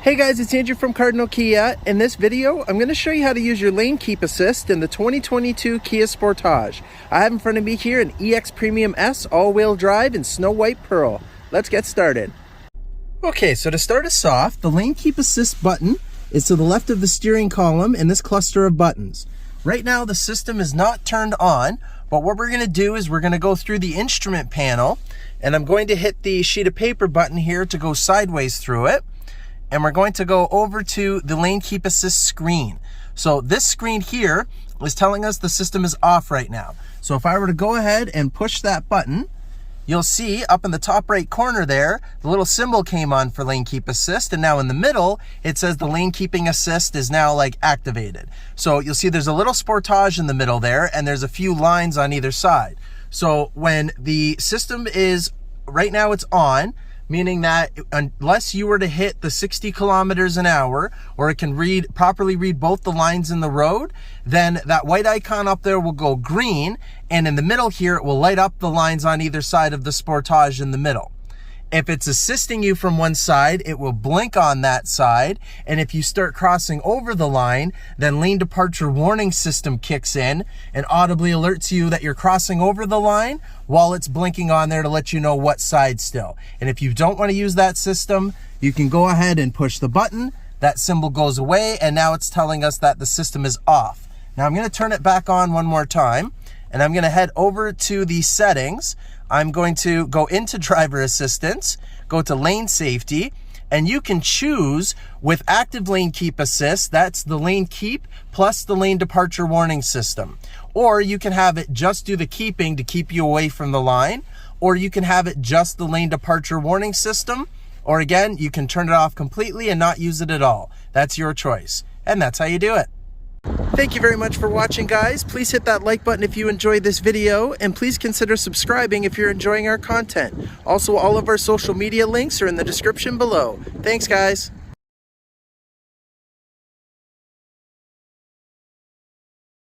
Hey guys, it's Andrew from Cardinal Kia. In this video, I'm going to show you how to use your lane keep assist in the 2022 Kia Sportage. I have in front of me here an EX Premium S all-wheel drive in snow white pearl. Let's get started. Okay, so to start us off, the lane keep assist button is to the left of the steering column in this cluster of buttons. Right now, the system is not turned on, but what we're going to do is we're going to go through the instrument panel, and I'm going to hit the sheet of paper button here to go sideways through it. And we're going to go over to the lane keep assist screen. So this screen here is telling us the system is off right now. So if I were to go ahead and push that button, you'll see up in the top right corner there, the little symbol came on for lane keep assist. And now in the middle, it says the lane keeping assist is now like activated. So you'll see there's a little Sportage in the middle there, and there's a few lines on either side. So when the system is, right now it's on, meaning that unless you were to hit the 60 kilometers an hour, or it can properly read both the lines in the road, then that white icon up there will go green, and in the middle here, it will light up the lines on either side of the Sportage in the middle. If it's assisting you from one side, it will blink on that side. And if you start crossing over the line, then lane departure warning system kicks in and audibly alerts you that you're crossing over the line while it's blinking on there to let you know what side still. And if you don't want to use that system, you can go ahead and push the button. That symbol goes away, and now it's telling us that the system is off. Now I'm going to turn it back on one more time, and I'm going to head over to the settings. I'm going to go into driver assistance, go to lane safety, and you can choose with active lane keep assist, that's the lane keep plus the lane departure warning system. Or you can have it just do the keeping to keep you away from the line, or you can have it just the lane departure warning system, or again, you can turn it off completely and not use it at all. That's your choice. And that's how you do it. Thank you very much for watching, guys. Please hit that like button if you enjoyed this video, and please consider subscribing if you're enjoying our content. Also, all of our social media links are in the description below. Thanks, guys.